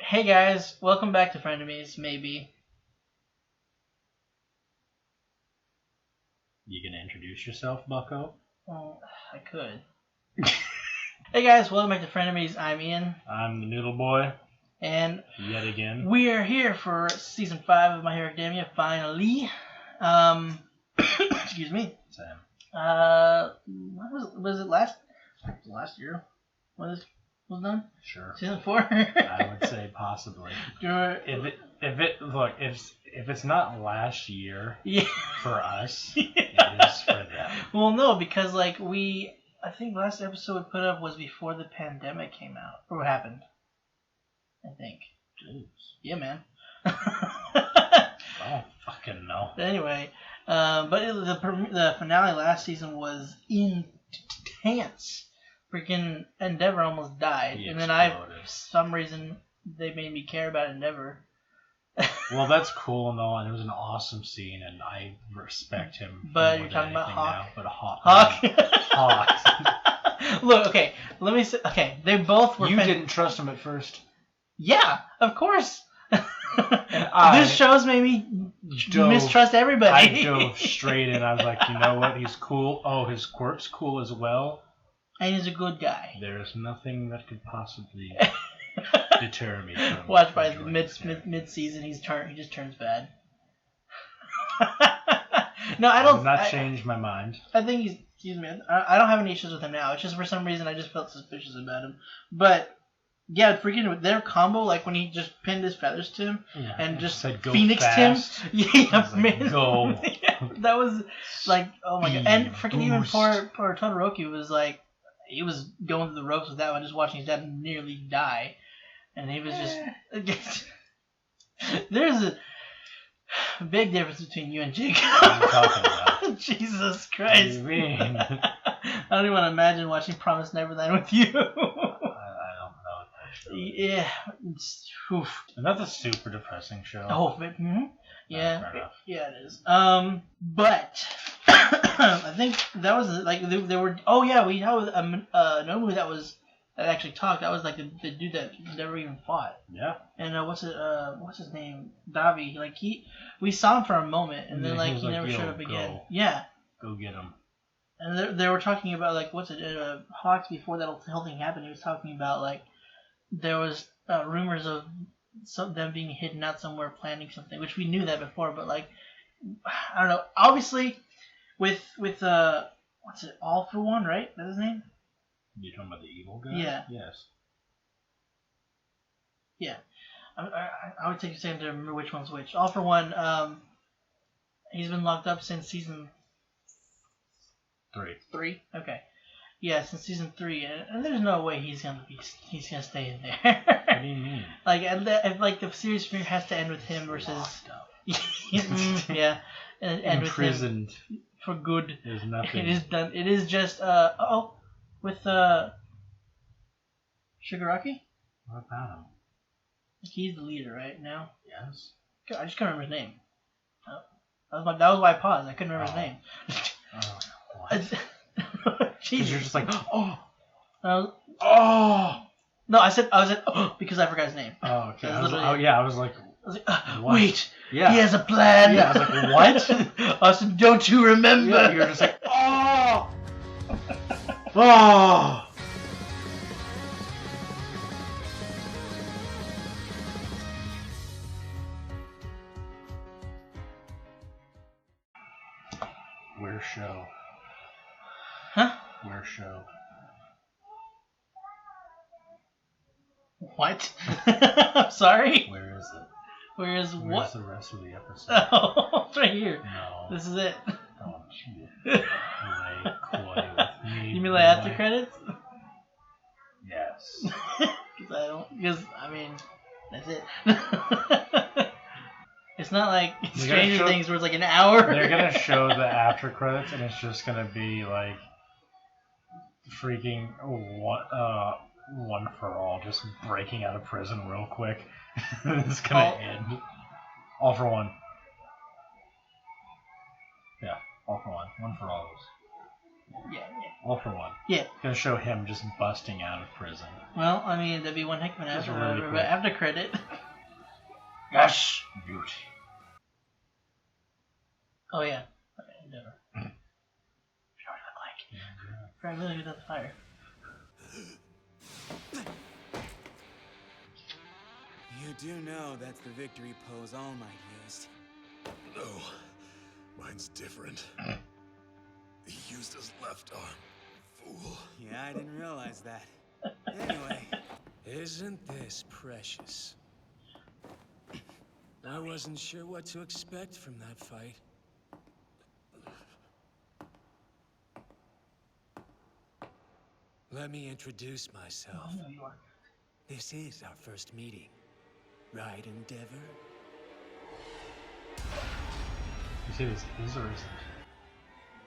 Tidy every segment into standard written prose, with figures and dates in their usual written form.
Hey guys, welcome back to Frenemies, maybe. You gonna introduce yourself, bucko? Well, I could. Hey guys, welcome back to Frenemies. I'm Ian. I'm the Noodle Boy. And yet again, we are here for Season 5 of My Hero Academia, finally. Excuse me. Same. What was it last year? Was done? Sure. Season 4? I would say possibly. If it's not last year for us, it is for them. Well, no, because I think the last episode we put up was before the pandemic came out, or what happened. I think. Jeez. Yeah, man. I don't fucking know. Anyway, but the finale last season was intense. Freaking Endeavor almost died, and then for some reason, they made me care about Endeavor. Well, that's cool and all, and it was an awesome scene, and I respect him. But you're talking about Hawk. Now, but Hawk. Hawk. Look, okay. Let me say. Okay, they both were. You didn't trust him at first. Yeah, of course. This show's made me mistrust everybody. I dove straight in. I was like, you know what? He's cool. Oh, his quirk's cool as well. And he's a good guy. There's nothing that could possibly deter me from watch by the mid season. He just turns bad. No, I don't. I've not changed my mind. I think he's. Excuse me. I don't have any issues with him now. It's just for some reason I just felt suspicious about him. But yeah, freaking their combo, like when he just pinned his feathers to him and just said, go phoenixed fast. him. Yeah, man. Go. Yeah, that was like, oh my god. And freaking even poor Todoroki was like, he was going through the ropes with that one, just watching his dad nearly die. And he was just... There's a big difference between you and Jake. What are you talking about? Jesus Christ. What do you mean? I don't even want to imagine watching Promised Neverland with you. I don't know what that show is. Yeah. Oof. Another super depressing show. Oh, yeah. Fair enough. Yeah, it is. But... I think that was like they were. Oh yeah, we had another movie that actually talked. That was like the dude that never even fought. Yeah. And what's his name? Dabi. Like we saw him for a moment, and then he never showed up again. Yeah. Go get him. And they were talking about Hawks before that whole thing happened. He was talking about like there was rumors of them being hidden out somewhere planning something, which we knew that before, but like I don't know. Obviously. With what's it? All for One, right? That's his name. You talking about the evil guy? Yeah. Yes. Yeah. I would take a second to remember which one's which. All for One. He's been locked up since season 3. 3. Okay. Yeah, since season 3, and there's no way he's gonna stay in there. What do you mean? If the series has to end with him versus. Locked up. Yeah. And imprisoned. With him. For good. There's nothing. It is done. It is just with Shigaraki. What about him? He's the leader right now. Yes. I just couldn't remember his name. That was why I paused. I couldn't remember his name. What? Jesus. You're just like No, I said because I forgot his name. Oh, okay. I was like, wait. Yeah. He has a plan. Yeah, I was like, what? Austin, don't you remember? Yeah, you're just like, oh! Oh! Where's show? Huh? Where's show? What? I'm sorry? Where is it? Where's the rest of the episode? Oh, it's right here. No. This is it. Don't you play coy with me. You mean like after credits? Yes. Because I mean, that's it. It's not like Stranger Things where it's like an hour. They're gonna show the after credits, and it's just gonna be like freaking One for All, just breaking out of prison real quick. It's gonna end. All for One. Yeah, All for One. One for all. Yeah. All for one. Yeah. Gonna show him just busting out of prison. Well, I mean, that'd be one heck of an after credit. Yes, beauty. Oh yeah. Okay, Endeavor. What do I look like? Frank, really good at the fire. You do know that's the victory pose All Might used. No, mine's different. He used his left arm, fool. Yeah, I didn't realize that. Anyway, isn't this precious? I wasn't sure what to expect from that fight. Let me introduce myself. Oh, no, you are. This is our first meeting. Right, Endeavor? You say this is or isn't?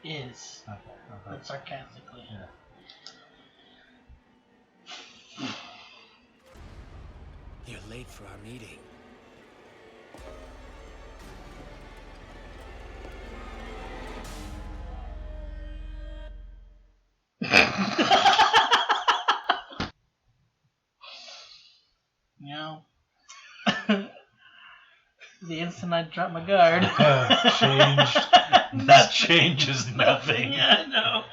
Is. Okay. But sarcastically. Yeah. You're late for our meeting. You know, the instant I drop my guard, That changes nothing. Yeah, I know.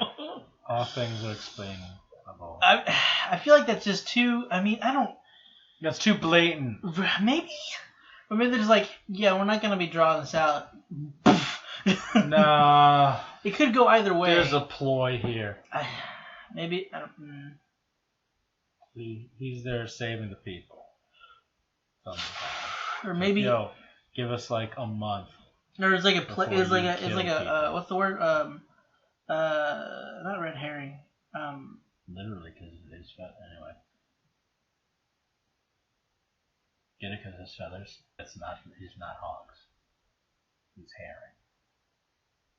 All things are explainable. I feel like that's just too. I mean, I don't. That's too blatant. Maybe, or maybe they're just like, yeah, we're not gonna be drawing this out. Nah. It could go either way. There's a ploy here. Maybe I don't. He's there saving the people. Or maybe. Yo, give us like a month. Or it's like a Before it's like you a kill people. what's the word not red herring Literally, because it's anyway. Get it? Because his feathers. It's not. He's not hogs. He's herring.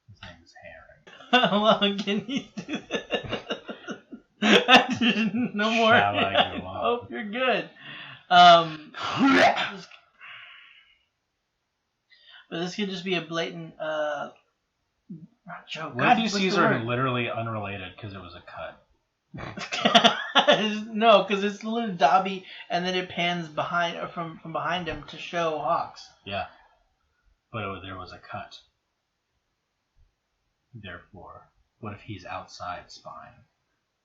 His name is Herring. How long can you do this? I didn't no more. Shall I go on? Hope you're good. But this could just be a blatant not joke. What if you see are literally unrelated because it was a cut? No, because it's literally Dabi, and then it pans behind from behind him to show Hawks. Yeah, but there was a cut. Therefore, what if he's outside spying?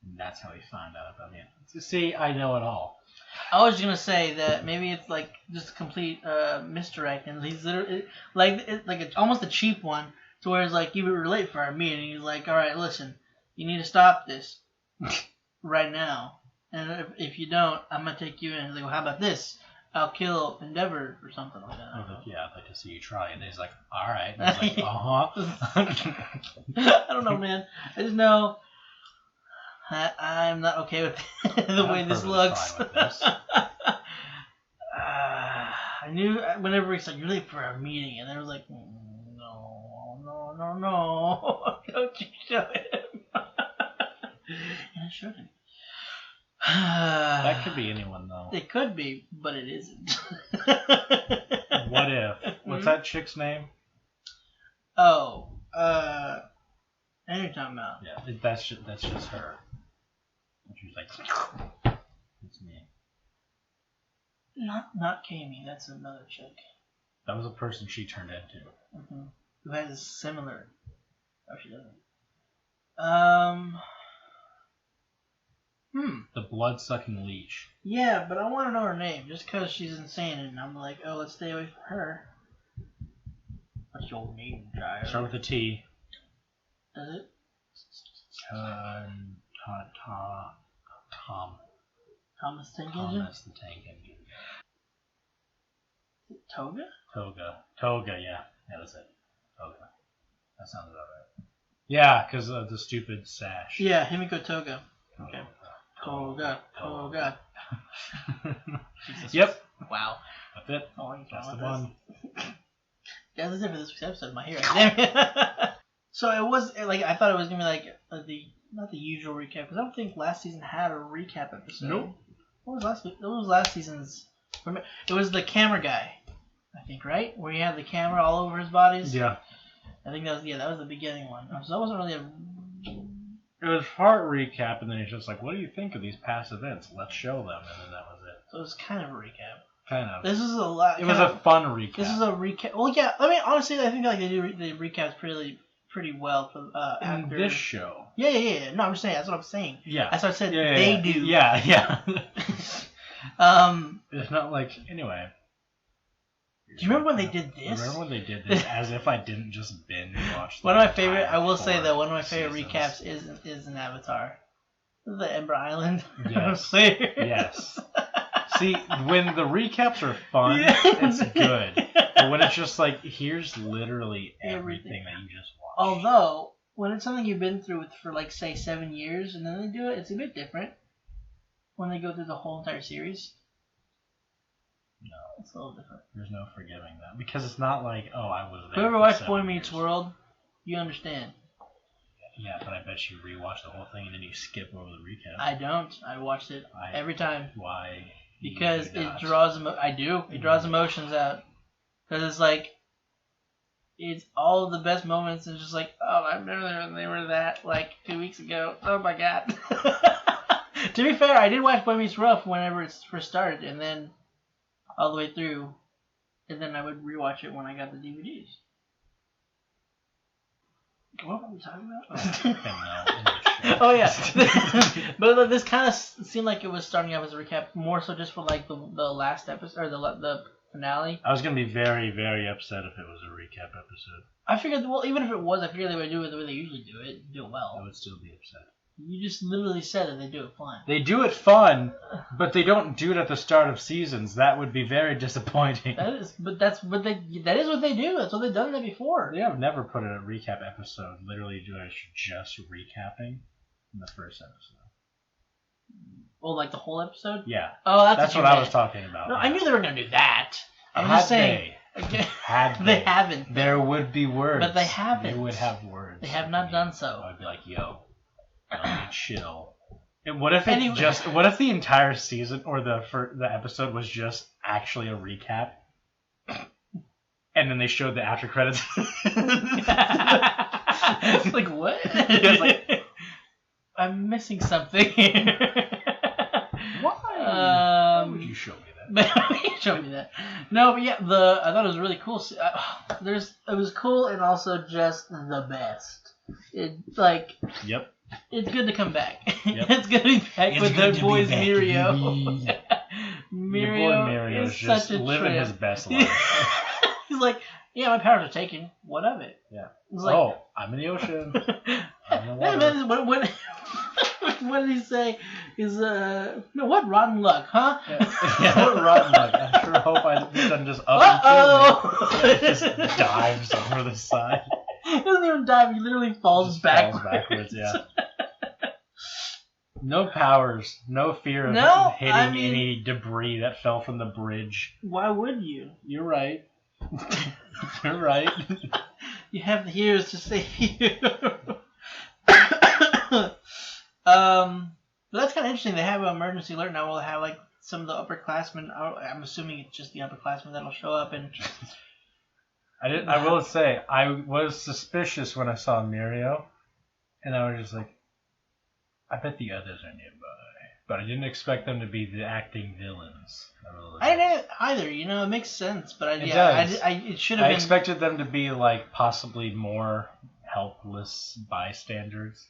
And that's how he found out about me. See, I know it all. I was gonna say that maybe it's like just a complete misdirect, and he's literally almost a cheap one, to where it's like, you were late for our meeting. He's like, all right, listen, you need to stop this right now, and if you don't, I'm gonna take you in. He's like, well, how about this? I'll kill Endeavor or something like that. Yeah, I'd like to see you try. And he's like, all right. And he's like, I don't know, man. I just know I'm not okay with the way this looks. Fine with this. I knew whenever he said, you're late for our meeting, and I was like, no. Don't you show him. And I showed him. That could be anyone, though. It could be, but it isn't. What if? What's that chick's name? Oh, and you're talking about. Yeah, that's just her. And she's like, it's me. Not Kami. That's another chick. That was a person she turned into. Mm-hmm. Who has a similar. Oh, she doesn't. The blood-sucking leech. Yeah, but I want to know her name, just because she's insane, and I'm like, oh, let's stay away from her. What's your name, child? Start with a T. Does it? Tom. Thomas Tank Engine? Thomas the Tank Engine. Toga? Toga, yeah. Yeah, that's it. Toga. That sounds about right. Yeah, because of the stupid sash. Yeah, Himiko Toga. Okay. Toga. Yep. Wow. That's it. Oh, that's the one. Yeah, that's it for this week's episode of My Hero Academia. So it was like, I thought it was gonna be like not the usual recap, because I don't think last season had a recap episode. Nope. What was last season's? It was the camera guy, I think, right? Where he had the camera all over his bodies. Yeah. I think that was the beginning one. So that wasn't really It was part recap, and then he's just like, "What do you think of these past events? Let's show them," and then that was it. So it was kind of a recap. Kind of. This is a lot. It was a fun recap. This is a recap. Well, yeah. I mean, honestly, I think like they recaps pretty well for in this show. Yeah. No, I'm just saying. That's what I'm saying. Yeah. That's what I said. Yeah, they do. Yeah. It's not like anyway. Do you remember when they did this? Remember when they did this? As if I didn't just binge watch. One of my favorite. I will say that one of my favorite recaps is an Avatar, the Ember Island. Yes. Yes. See, when the recaps are fun, it's good. But when it's just like, here's literally everything that you just watched. Although, when it's something you've been through for like say 7 years and then they do it, it's a bit different. When they go through the whole entire series. No, it's a little different. There's no forgiving that because it's not like, oh, I was there. Whoever watched Boy Meets World, you understand. Yeah, but I bet you rewatch the whole thing and then you skip over the recap. I don't. I watched it every time. Why? Because it draws. I do. It draws emotions out. Because it's like, it's all of the best moments. And it's just like, oh, I remember when they were that like 2 weeks ago. Oh my god. To be fair, I did watch Boy Meets Rough whenever it first started, and then all the way through, and then I would rewatch it when I got the DVDs. What were we talking about? Oh yeah, but this kind of seemed like it was starting off as a recap, more so just for like the last episode or the finale. I was gonna be very, very upset if it was a recap episode. I figured, well, even if it was, I figured they would do it the way they usually do it well. I would still be upset. You just literally said that they do it fun. They do it fun, but they don't do it at the start of seasons. That would be very disappointing. That is what they do. That's what they've done that before. They have never put a recap episode literally just recapping in the first episode. Oh, like the whole episode? Yeah. Oh, that's what I was talking about. No, yeah. I knew they were gonna do that. I'm just saying. They haven't. There would be words. But they haven't. They would have words. They have not done so. I would be like, yo. Chill. And what if what if the entire season or the episode was just actually a recap, and then they showed the after credits? It's like what? It's like, I'm missing something here. Why would you show me that? Show me that. No, but yeah, I thought it was really cool. It was cool and also just the best. Yep. It's good to come back. Yep. It's good to be back with their boys Mirio. Mirio is just such a living his best life. He's like, yeah, my powers are taken. What of it? Yeah. Like, I'm in the ocean. I'm in the water. What did he say? What rotten luck, huh? Yeah, what rotten luck. I sure hope he doesn't just up and kill me. Just dives over the side. He doesn't even dive. He literally falls backwards. Yeah. No powers. No fear of hitting any debris that fell from the bridge. Why would you? You're right. You're right. You have the heroes to save you. But that's kind of interesting. They have an emergency alert now. We'll have like some of the upperclassmen. I'm assuming it's just the upperclassmen that'll show up and. I will say, I was suspicious when I saw Mirio, and I was just like, I bet the others are nearby. But I didn't expect them to be the acting villains. I didn't either. It makes sense. But it should have been. I expected them to be like possibly more helpless bystanders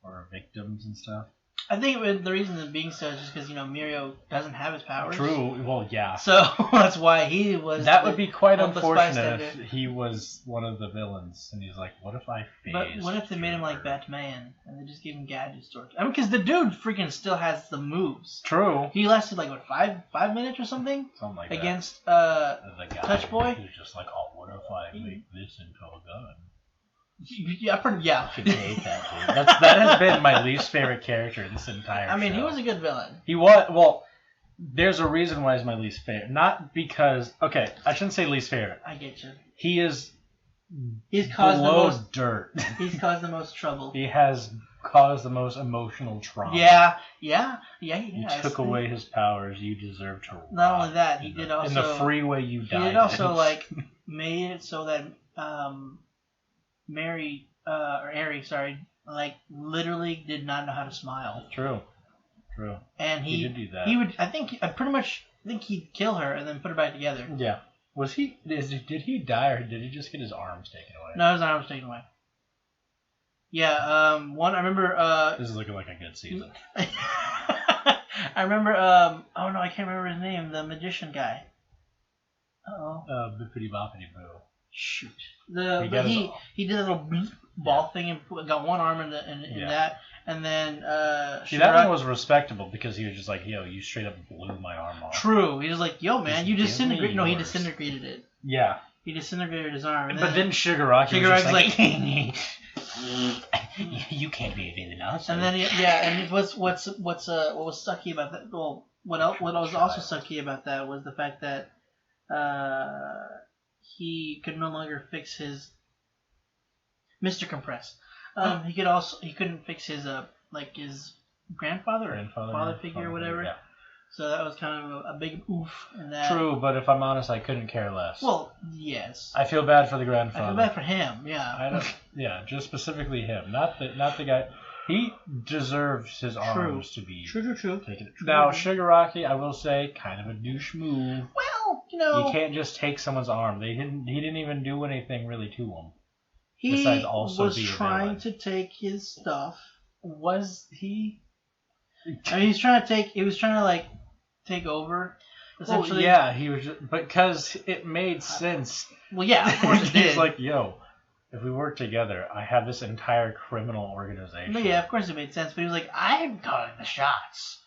or victims and stuff. I think the reason it being so is just because Mirio doesn't have his powers. True. Well, yeah. So that's why he was. That would be quite unfortunate if he was one of the villains, and he's like, "What if I phased?" But what if they made him like Batman and they just gave him gadgets? Because the dude freaking still has the moves. True. He lasted like what 5 minutes or something. Something like against the guy Touch Boy. Who's just like, "Oh, what if I make this into a gun?" Yeah. I hate that dude. That has been my least favorite character in this entire show. He was a good villain. He was. Well, there's a reason why he's my least favorite. Not because... Okay, I shouldn't say least favorite. I get you. He is He's caused below the most dirt. He's caused the most trouble. He has caused the most emotional trauma. Yeah. You took away his powers. You deserve to rot. Not only that, he did also... In the freeway you died He did also, made it so that... Ari like literally did not know how to smile. True. And he did do that. He would. I think he'd kill her and then put her back together. Yeah. Was he? Did he die or did he just get his arms taken away? No, his arms taken away. Yeah. I remember. This is looking like a good season. I remember. Oh no, I can't remember his name. The magician guy. Bippity boppity boo. Shoot. He did a little ball thing and got one arm in that, and then that one was respectable because he was just like, yo, you straight up blew my arm off. True. He was like, yo, man, you disintegrated. No, he disintegrated it. Yeah. He disintegrated his arm. But then Shigaraki's like you can't be a villain also. And then and what was sucky about that? Well, what was also sucky about that was the fact that he could no longer fix his Mr. Compress. He couldn't fix his his grandfather father figure or whatever. Yeah. So that was kind of a big oof in that. True, but if I'm honest, I couldn't care less. Well, yes. I feel bad for the grandfather. I feel bad for him. Yeah. I don't. Yeah, just specifically him, not the guy. He deserves his arms to be taken. Now, Shigaraki, I will say, kind of a douche move. Well, you can't just take someone's arm. He didn't even do anything really to him. He was trying to take his stuff. Was he? I mean, he was trying to take over. Essentially. Well, yeah, he was because it made sense. Well, yeah, of course it did. He's like, yo, if we work together, I have this entire criminal organization. No, yeah, of course it made sense. But he was like, I'm calling the shots.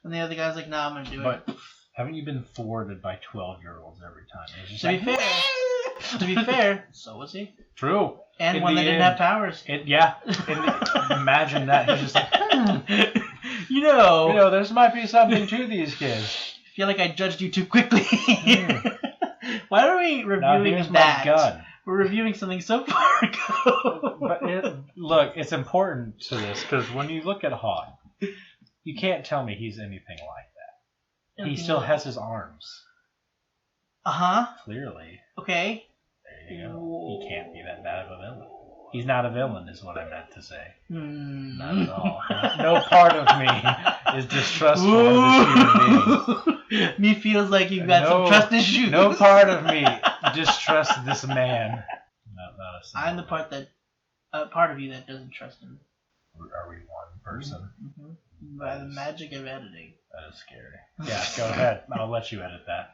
And the other guy's like, no, I'm going to do it. Haven't you been thwarted by 12-year-olds every time? To be fair, so was he. True. And one that didn't have powers. Imagine that. He's just like, you know, there might be something to these kids. I feel like I judged you too quickly. Why are we reviewing that? Gun. We're reviewing something so far ago. But it's important to this because when you look at Hawk, you can't tell me he's anything like that. He still has his arms. Clearly. Okay. There you go. He can't be that bad of a villain. He's not a villain, is what I meant to say. Not at all. No part of me is distrustful of this human being. Me feels like you've got some trust issues. No part of me distrusts this man. Not a I'm the part of you that doesn't trust him. Are we one person? Mm-hmm. By the magic of editing. That is scary. Yeah, go ahead. I'll let you edit that.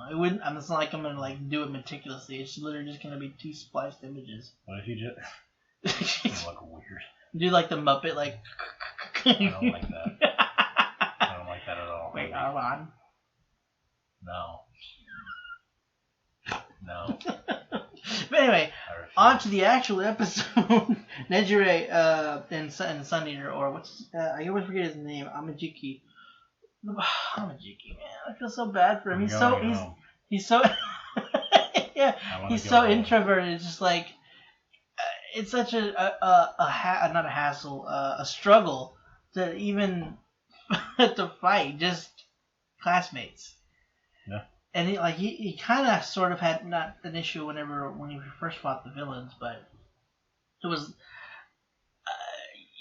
It wouldn't. It's not like I'm gonna do it meticulously. It's literally just gonna be 2 spliced images. What if you just? You look weird. Do the Muppet I don't like that. I don't like that at all. Wait, hold on. No. But anyway, on to the actual episode. Nejire and Sun Eater, or I always forget his name. Amajiki, man, I feel so bad for him. He's so yeah, he's so introverted. It's just like it's such not a hassle, a struggle to even to fight just classmates. Yeah. And he kind of sort of had not an issue when he first fought the villains, but it was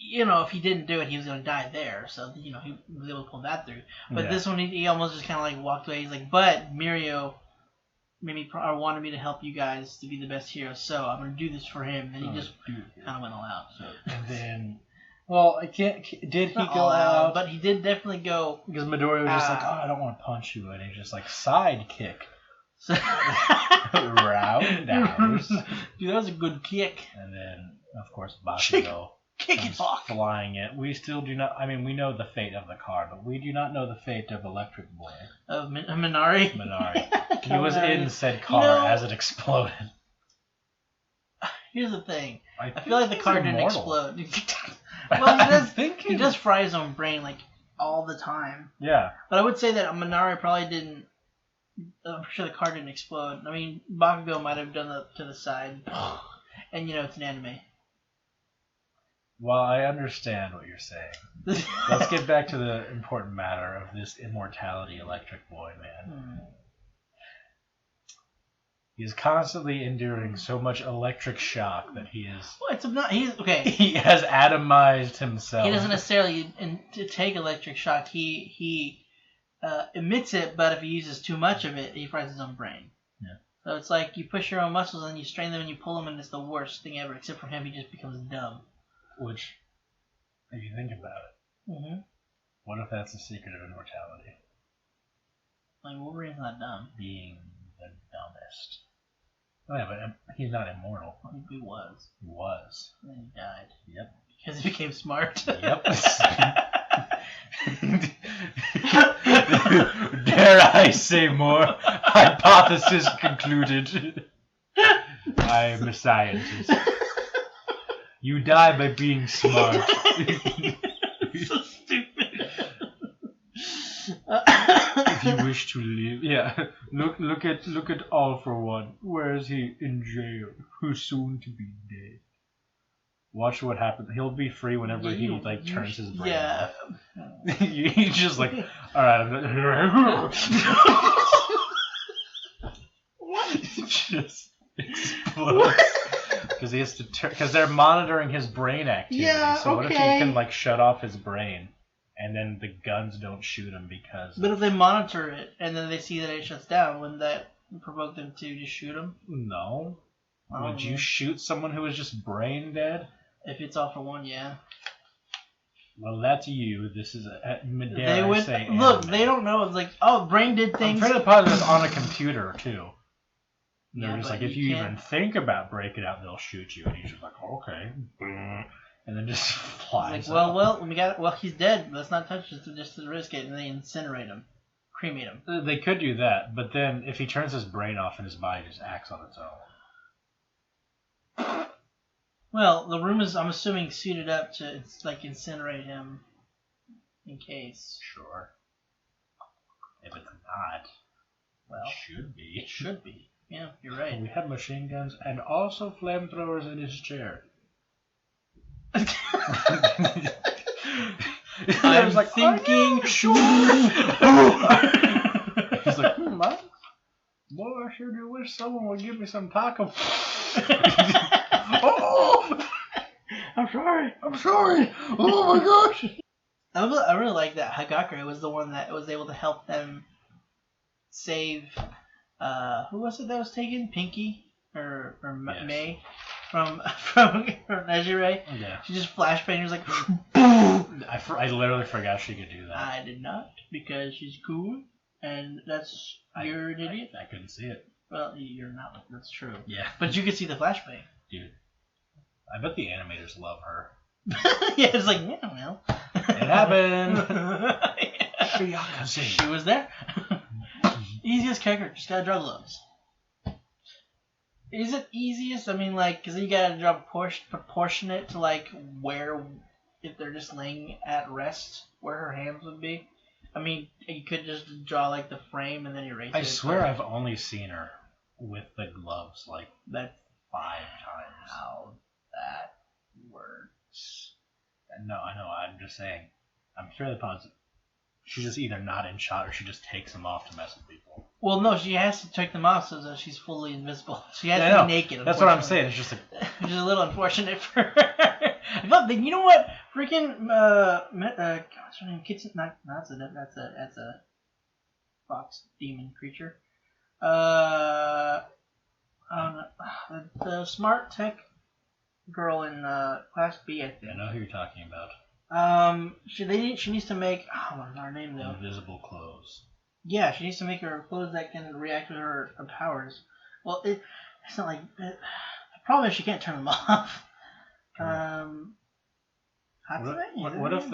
if he didn't do it, he was going to die there. So he was able to pull that through. But this one, he almost just kind of walked away. He's like, but Mirio wanted me to help you guys to be the best hero, so I'm going to do this for him. And he just kind of went all out. So. And then, well, I can't. Did he go out? But he did definitely go. Because Midori was just like, oh, I don't want to punch you, and he's just like sidekick. Roundhouse. Dude, that was a good kick. And then, of course, Bakugo. Kick it off. Flying it. We still do not. I mean, we know the fate of the car, but we do not know the fate of Electric Boy. Of Minari. He was in said car as it exploded. Here's the thing. I feel like the car didn't explode. Well, he does fry his own brain all the time. Yeah. But I would say that Minari probably didn't. I'm sure the car didn't explode. I mean, Bakugo might have done that to the side, and it's an anime. Well, I understand what you're saying. Let's get back to the important matter of this immortality Electric Boy, man. He is constantly enduring so much electric shock that he is. Well, it's not. He's okay. He has atomized himself. He doesn't necessarily to take electric shock. He emits it, but if he uses too much of it, he fries his own brain. Yeah. So it's like you push your own muscles and you strain them and you pull them, and it's the worst thing ever. Except for him, he just becomes dumb. Which, if you think about it, what if that's the secret of immortality? Like Wolverine's not dumb. Being the dumbest. Oh yeah, but he's not immortal. He was. He was. And then he died. Yep. Because he became smart. Yep. Dare I say more? Hypothesis concluded. I am a scientist. You die by being smart. So stupid. If you wish to live, yeah. Look at All for One. Where is he? In jail. Who's soon to be dead. Watch what happens. He'll be free whenever he turns his brain off. He's just like, all right, I'm not. What? Just explodes because he has to because they're monitoring his brain activity. Yeah, so what if he can like shut off his brain? And then the guns don't shoot him because... But if they monitor it, and then they see that it shuts down, wouldn't that provoke them to just shoot him? No. Would you know. shoot someone who is just brain dead? If it's All for One, yeah. Well, that's you. This is They would... Look, they don't know. It's like, oh, brain did things... I'm pretty positive it's on a computer, too. And they're Yeah, just but like, if you you can't- even think about breaking out, they'll shoot you. And he's just like, okay. And then just flies. It's like, well, he's dead. Let's not touch it just to risk it. And they incinerate him. Cremate him. They could do that, but then if he turns his brain off and his body just acts on its own. Well, the room is, I'm assuming, suited up to, like, incinerate him in case. Sure. If it's not, Well, it should be. it should be. Yeah, you're right. We have machine guns and also flamethrowers in his chair. I'm like thinking. He's like, boy, I sure do wish someone would give me some taco. Oh, I'm sorry. Oh my gosh. I really like that Hagakure was the one that was able to help them save. Who was it that was taken? Pinky or Yes. May from Nejire. Yeah. She just flashbang. Was like, I literally forgot she could do that. I did not because she's cool and you're an idiot. I couldn't see it. Well, you're not. That's true. Yeah. But you could see the flashbang. Dude. I bet the animators love her. Yeah, it's like, yeah, well. It happened. She was there. Easiest character, just gotta draw gloves. Is it easiest? I mean, like, because you gotta draw proportionate to, like, where, if they're just laying at rest, where her hands would be. I mean, you could just draw, like, the frame and then erase it. I swear I've only seen her with the gloves, like, That's 5 times. how that works. No, I know, I'm just saying. I'm fairly positive. She's just either not in shot or she just takes them off to mess with people. Well, no, she has to take them off so that she's fully invisible. She has to be naked. That's what I'm saying. It's just like... Which is a little unfortunate for her. But you know what? Freaking what's her name? Kitchen? That's a fox demon creature. The smart tech girl in Class B, I think. I know who you're talking about. She needs to make. What's her name though? Invisible clothes. Yeah, she needs to make her clothes that can react with her powers. Well, it's not like the problem is she can't turn them off. What if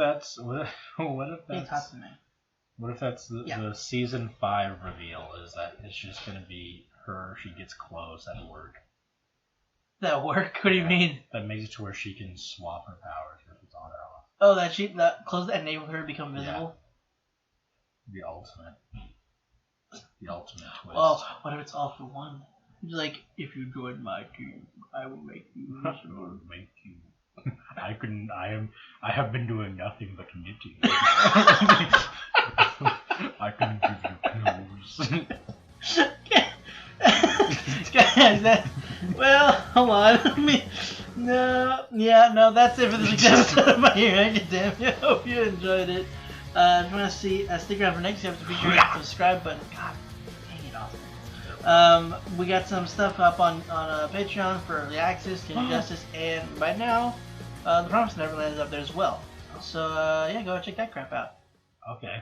that's the season 5 reveal is that it's just gonna be her? She gets clothes at work. That work? What do you mean? That makes it to where she can swap her powers if it's on or off. Oh, that clothes that enable her to become visible. The ultimate twist. Oh, what if it's All for One? It's like, if you join my team, I will make you visible. I have been doing nothing but knitting. I can give you clothes. Well, hold on. No, that's it for this week's episode of My Hero Academia. Hope you enjoyed it. If you want to see, stick around for next episode, be sure to hit the subscribe button. God dang it, Austin. We got some stuff up on Patreon for early access to Injustice, and right now, The Promised Neverland is up there as well. So, yeah, go check that crap out. Okay.